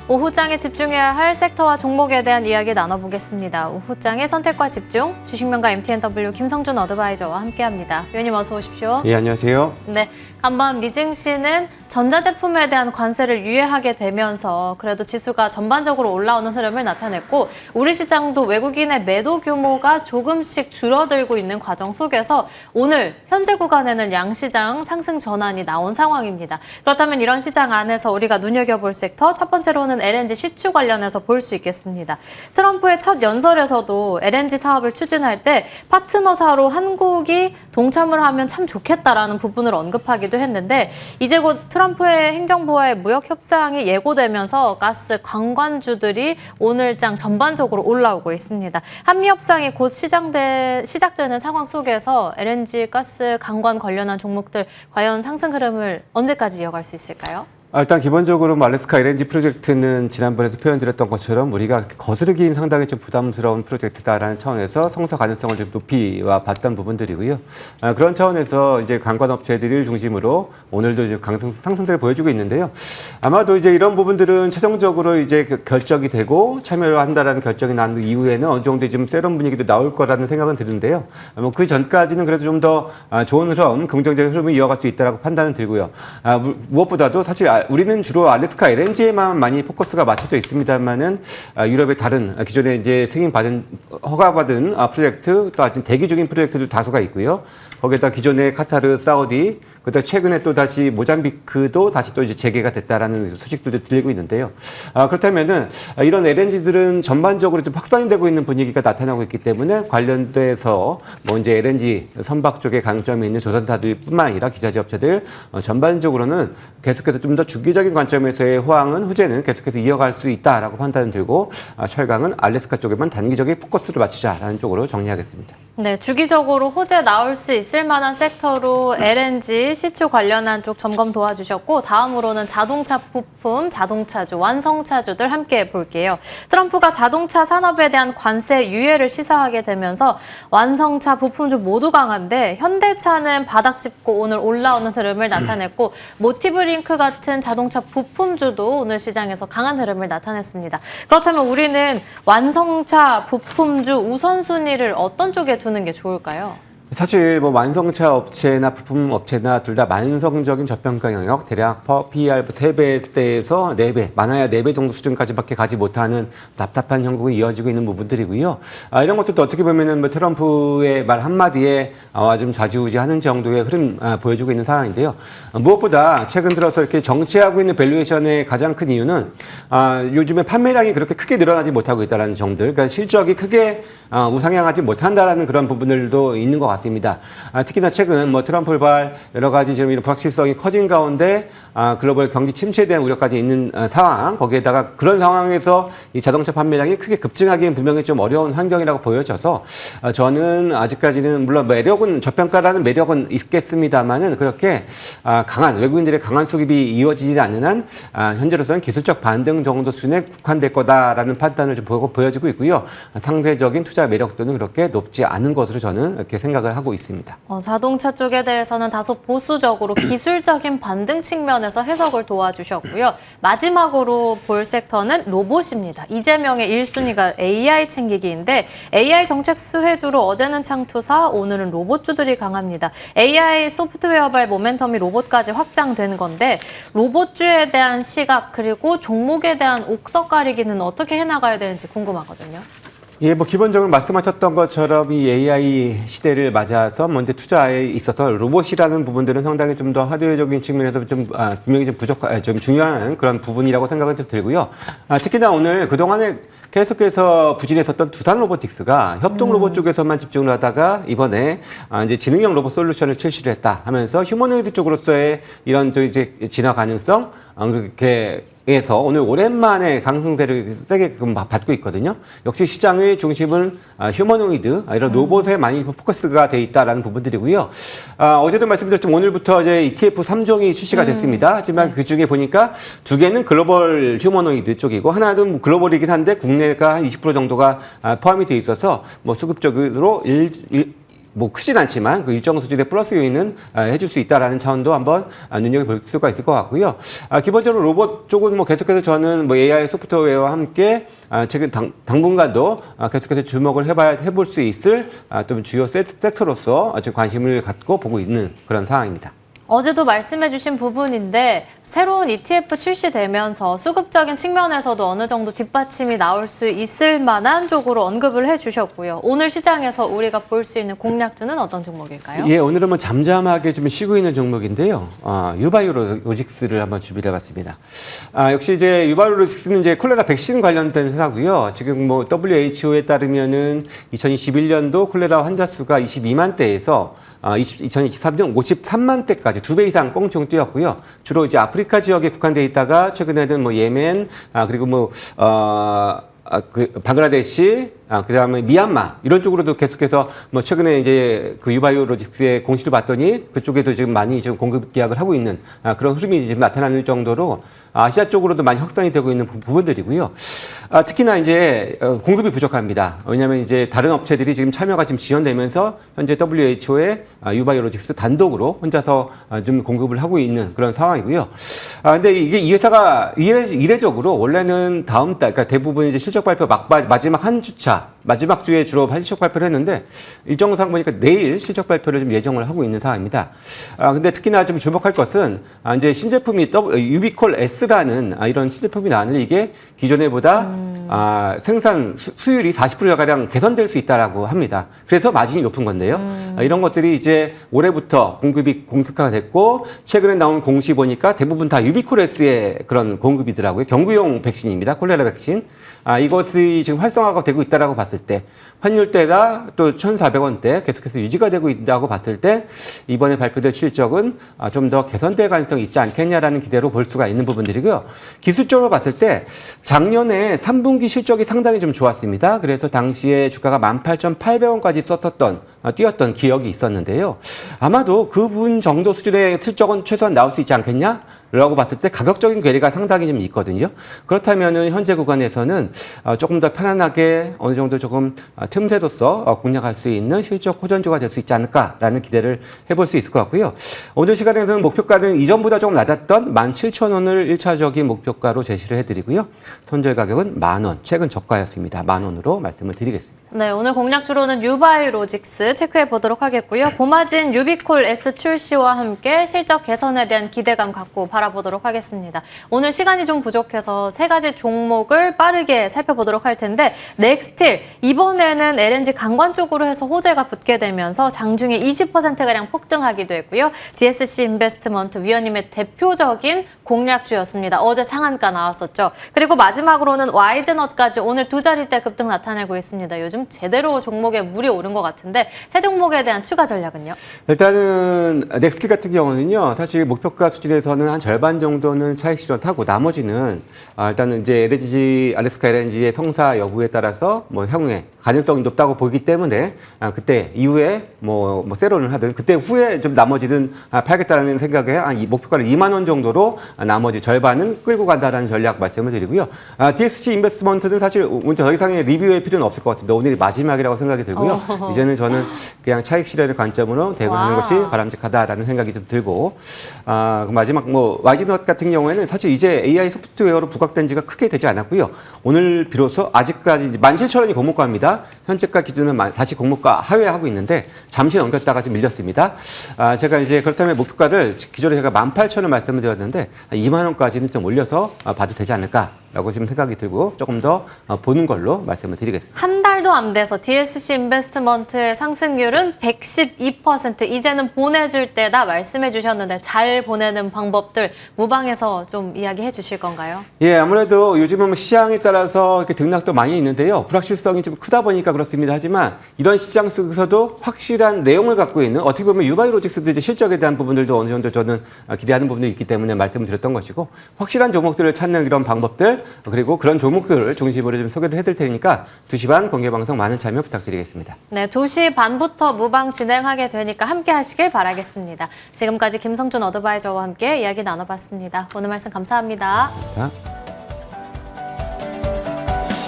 오후장에 집중해야 할 섹터와 종목에 대한 이야기 나눠보겠습니다. 오후장의 선택과 집중, 주식명가 MTNW 김성준 어드바이저와 함께합니다. 위원님 어서 오십시오. 예, 안녕하세요. 네, 간밤 미증시는 전자제품에 대한 관세를 유예하게 되면서 그래도 지수가 전반적으로 올라오는 흐름을 나타냈고 우리 시장도 외국인의 매도 규모가 조금씩 줄어들고 있는 과정 속에서 오늘 현재 구간에는 양시장 상승 전환이 나온 상황입니다. 그렇다면 이런 시장 안에서 우리가 눈여겨볼 섹터 첫 번째로는 LNG 시추 관련해서 볼 수 있겠습니다. 트럼프의 첫 연설에서도 LNG 사업을 추진할 때 파트너사로 한국이 동참을 하면 참 좋겠다라는 부분을 언급하기도 했는데 이제 곧 트럼프의 행정부와의 무역 협상이 예고되면서 가스 관광주들이 오늘장 전반적으로 올라오고 있습니다. 한미 협상이 곧 시작되는 상황 속에서 LNG 가스 관광 관련한 종목들 과연 상승 흐름을 언제까지 이어갈 수 있을까요? 일단 기본적으로 알래스카 LNG 프로젝트는 지난번에도 표현드렸던 것처럼 우리가 거스르기는 상당히 좀 부담스러운 프로젝트다라는 차원에서 성사 가능성을 좀 높이 봤던 부분들이고요. 그런 차원에서 이제 관광업체들을 중심으로 오늘도 이제 상승세를 보여주고 있는데요. 아마도 이제 이런 부분들은 최종적으로 이제 결정이 되고 참여를 한다라는 결정이 난 이후에는 어느 정도 좀 세련 분위기도 나올 거라는 생각은 드는데요. 그 전까지는 그래도 좀 더 좋은 흐름, 긍정적인 흐름을 이어갈 수 있다라고 판단은 들고요. 무엇보다도 사실 우리는 주로 알래스카 LNG에만 많이 포커스가 맞춰져 있습니다만은 유럽의 다른 기존에 이제 승인받은 허가받은 프로젝트 또 아직 대기 중인 프로젝트도 다수가 있고요. 거기에다 기존의 카타르, 사우디, 그다음 최근에 또 다시 모잠비크도 다시 또 이제 재개가 됐다라는 소식들도 들리고 있는데요. 그렇다면은 이런 LNG들은 전반적으로 좀 확산이 되고 있는 분위기가 나타나고 있기 때문에 관련돼서 뭐 이제 LNG 선박 쪽에 강점이 있는 조선사들뿐만 아니라 기자재 업체들 전반적으로는 계속해서 좀 더 주기적인 관점에서의 호황은 후제는 계속해서 이어갈 수 있다라고 판단이 들고 철강은 알래스카 쪽에만 단기적인 포커스를 맞추자라는 쪽으로 정리하겠습니다. 네, 주기적으로 호재 나올 수 있을 만한 섹터로 LNG 시추 관련한 쪽 점검 도와주셨고 다음으로는 자동차 부품, 자동차주, 완성차주들 함께 볼게요. 트럼프가 자동차 산업에 대한 관세 유예를 시사하게 되면서 완성차 부품주 모두 강한데 현대차는 바닥 짚고 오늘 올라오는 흐름을 나타냈고 모티브링크 같은 자동차 부품주도 오늘 시장에서 강한 흐름을 나타냈습니다. 그렇다면 우리는 완성차 부품주 우선순위를 어떤 쪽에 두는 게 좋을까요? 사실 뭐 완성차 업체나 부품 업체나 둘 다 만성적인 저평가 영역, 대략 PER 3배대에서 4배, 많아야 4배 정도 수준까지밖에 가지 못하는 답답한 형국이 이어지고 있는 부분들이고요. 이런 것들도 어떻게 보면은 뭐 트럼프의 말 한마디에 좀 좌지우지하는 정도의 흐름 보여주고 있는 상황인데요. 무엇보다 최근 들어서 이렇게 정치하고 있는 밸류에이션의 가장 큰 이유는 요즘에 판매량이 그렇게 크게 늘어나지 못하고 있다는 점들, 그러니까 실적이 크게 우상향하지 못한다라는 그런 부분들도 있는 것 같습니다. 특히나 최근 뭐 트럼프발 여러 가지 지금 이런 불확실성이 커진 가운데 글로벌 경기 침체에 대한 우려까지 있는 상황, 거기에다가 그런 상황에서 이 자동차 판매량이 크게 급증하기엔 분명히 좀 어려운 환경이라고 보여져서 저는 아직까지는 물론 매력은 저평가라는 매력은 있겠습니다만은 그렇게 강한 외국인들의 강한 수급이 이어지지 않는 한 현재로서는 기술적 반등 정도 수준에 국한될 거다라는 판단을 좀 보여지고 있고요. 상대적인 투자 매력도는 그렇게 높지 않은 것으로 저는 이렇게 생각을 하고 있습니다. 자동차 쪽에 대해서는 다소 보수적으로 기술적인 반등 측면에서 해석을 도와주셨고요. 마지막으로 볼 섹터는 로봇입니다. 이재명의 1순위가 AI 챙기기인데 AI 정책 수혜주로 어제는 창투사, 오늘은 로봇주들이 강합니다. AI 소프트웨어발 모멘텀이 로봇까지 확장된 건데 로봇주에 대한 시각 그리고 종목에 대한 옥석 가리기는 어떻게 해나가야 되는지 궁금하거든요. 예, 뭐 기본적으로 말씀하셨던 것처럼 이 AI 시대를 맞아서 먼저 투자에 있어서 로봇이라는 부분들은 상당히 좀 더 하드웨어적인 측면에서 좀 분명히 좀 중요한 그런 부분이라고 생각은 좀 들고요. 특히나 오늘 그동안에 계속해서 부진했었던 두산 로보틱스가 협동 로봇 쪽에서만 집중을 하다가 이번에 이제 지능형 로봇 솔루션을 출시를 했다 하면서 휴머노이드 쪽으로서의 이런 또 이제 진화 가능성 그렇게 에서 오늘 오랜만에 강승세를 세게 받고 있거든요. 역시 시장의 중심은 휴머노이드, 이런 로봇에 많이 포커스가 돼 있다라는 부분들이고요. 어제도 말씀드렸지만 오늘부터 이제 ETF 3종이 출시가 됐습니다. 하지만 그 중에 보니까 2개는 글로벌 휴머노이드 쪽이고 하나는 글로벌이긴 한데 국내가 한 20% 정도가 포함이 돼 있어서 뭐 수급적으로 뭐 크진 않지만 그 일정 수준의 플러스 요인은 해줄 수 있다라는 차원도 한번 눈여겨볼 수가 있을 것 같고요. 기본적으로 로봇 쪽은 뭐 계속해서 저는 뭐 AI 소프트웨어와 함께 최근 당분간도 계속해서 주목을 해볼 수 있을 또 주요 섹터로서 아주 관심을 갖고 보고 있는 그런 상황입니다. 어제도 말씀해주신 부분인데 새로운 ETF 출시되면서 수급적인 측면에서도 어느 정도 뒷받침이 나올 수 있을 만한 쪽으로 언급을 해주셨고요. 오늘 시장에서 우리가 볼 수 있는 공략주는 어떤 종목일까요? 예, 오늘은 뭐 잠잠하게 좀 쉬고 있는 종목인데요. 유바이오로직스를 한번 준비를 해봤습니다. 역시 이제 유바이오로직스는 이제 콜레라 백신 관련된 회사고요. 지금 뭐 WHO에 따르면은 2021년도 콜레라 환자 수가 22만 대에서 2023년 53만 대까지 2배 이상 꽁총 뛰었고요. 주로 이제 아프리카 지역에 국한돼 있다가 최근에는 뭐 예멘, 그리고 뭐, 방글라데시, 그다음에 미얀마 이런 쪽으로도 계속해서 뭐 최근에 이제 그 유바이오로직스의 공시를 봤더니 그쪽에도 지금 많이 지금 공급 계약을 하고 있는 그런 흐름이 지금 나타나는 정도로 아시아 쪽으로도 많이 확산이 되고 있는 부분들이고요. 특히나 이제 공급이 부족합니다. 왜냐하면 이제 다른 업체들이 지금 참여가 지금 지연되면서 현재 WHO의 유바이오로직스 단독으로 혼자서 좀 공급을 하고 있는 그런 상황이고요. 근데 이게 이 회사가 이례적으로 원래는 다음 달, 그러니까 대부분 이제 실적 발표 마지막 한 주차, 마지막 주에 주로 실적 발표를 했는데 일정상 보니까 내일 실적 발표를 좀 예정을 하고 있는 상황입니다. 근데 특히나 좀 주목할 것은 이제 신제품이 유비콜 S라는 이런 신제품이 나왔는데 이게 기존에보다 생산 수율이 40%가량 개선될 수 있다라고 합니다. 그래서 마진이 높은 건데요. 이런 것들이 이제 올해부터 공급이 본격화가 됐고 최근에 나온 공시 보니까 대부분 다 유비콜 S의 그런 공급이더라고요. 경구용 백신입니다. 콜레라 백신. 이것이 지금 활성화가 되고 있다라고 봤을 때 환율대가 또 1,400원대 계속해서 유지가 되고 있다고 봤을 때 이번에 발표될 실적은 좀 더 개선될 가능성이 있지 않겠냐라는 기대로 볼 수가 있는 부분들이고요. 기술적으로 봤을 때 작년에 3분기 실적이 상당히 좀 좋았습니다. 그래서 당시에 주가가 18,800원까지 뛰었던 기억이 있었는데요. 아마도 그분 정도 수준의 실적은 최소한 나올 수 있지 않겠냐? 라고 봤을 때 가격적인 괴리가 상당히 좀 있거든요. 그렇다면은 현재 구간에서는 조금 더 편안하게 어느 정도 조금 틈새로서 공략할 수 있는 실적 호전주가 될 수 있지 않을까라는 기대를 해볼 수 있을 것 같고요. 오늘 시간에서는 목표가는 이전보다 조금 낮았던 17,000원을 1차적인 목표가로 제시를 해드리고요. 손절 가격은 10,000원, 최근 저가였습니다. 10,000원으로 말씀을 드리겠습니다. 네, 오늘 공략주로는 유바이오로직스 체크해 보도록 하겠고요. 고마진 유비콜 S 출시와 함께 실적 개선에 대한 기대감 갖고 바라보도록 하겠습니다. 오늘 시간이 좀 부족해서 세 가지 종목을 빠르게 살펴보도록 할 텐데 넥스틸, 이번에는 LNG 강관 쪽으로 해서 호재가 붙게 되면서 장중에 20%가량 폭등하기도 했고요. DSC 인베스트먼트 위원님의 대표적인 공략주였습니다. 어제 상한가 나왔었죠. 그리고 마지막으로는 와이즈넛까지 오늘 두 자릿대 급등 나타내고 있습니다. 요즘 제대로 종목에 물이 오른 것 같은데 새 종목에 대한 추가 전략은요? 일단은 넥스틸 같은 경우는요. 사실 목표가 수준에서는 한 절반 정도는 차익 실현하고 나머지는 일단은 이제 LNG, 알래스카 LNG의 성사 여부에 따라서 뭐 향후에 가능성이 높다고 보기 때문에 그때 이후에 뭐 세론을 하든 그때 후에 좀 나머지는 팔겠다라는 생각에 이 목표가를 2만 원 정도로 나머지 절반은 끌고 간다라는 전략 말씀을 드리고요. DSC 인베스트먼트는 사실 오늘 더 이상의 리뷰의 필요는 없을 것 같습니다. 오늘이 마지막이라고 생각이 들고요. 이제는 저는 그냥 차익 실현의 관점으로 대응하는 것이 바람직하다라는 생각이 좀 들고 마지막 뭐 와이즈넛 같은 경우에는 사실 이제 AI 소프트웨어로 부각된 지가 크게 되지 않았고요. 오늘 비로소 아직까지 17,000원이 공모가입니다. 현재가 기준은 다시 공모가 하회하고 있는데 잠시 넘겼다가 좀 밀렸습니다. 제가 이제 그렇다면 목표가를 기존에 제가 18,000원 말씀을 드렸는데 2만 원까지는 좀 올려서 봐도 되지 않을까라고 지금 생각이 들고 조금 더 보는 걸로 말씀을 드리겠습니다. 한 달도 안 돼서 DSC 인베스트먼트의 상승률은 112%. 이제는 보내줄 때다 말씀해 주셨는데 잘 보내는 방법들 무방에서 좀 이야기해 주실 건가요? 예, 아무래도 요즘은 시장에 따라서 이렇게 등락도 많이 있는데요. 불확실성이 좀 크다 보니까 그렇습니다. 하지만 이런 시장 속에서도 확실한 내용을 갖고 있는 어떻게 보면 유바이오로직스도 이제 실적에 대한 부분들도 어느 정도 저는 기대하는 부분이 있기 때문에 말씀을 드렸던 것이고 확실한 종목들을 찾는 이런 방법들 그리고 그런 종목들을 중심으로 좀 소개를 해드릴 테니까 2시 반 공개방송 많은 참여 부탁드리겠습니다. 네, 2시 반부터 무방 진행하게 되니까 함께 하시길 바라겠습니다. 지금까지 김성준 어드바이저와 함께 이야기 나눠봤습니다. 오늘 말씀 감사합니다. 감사합니다.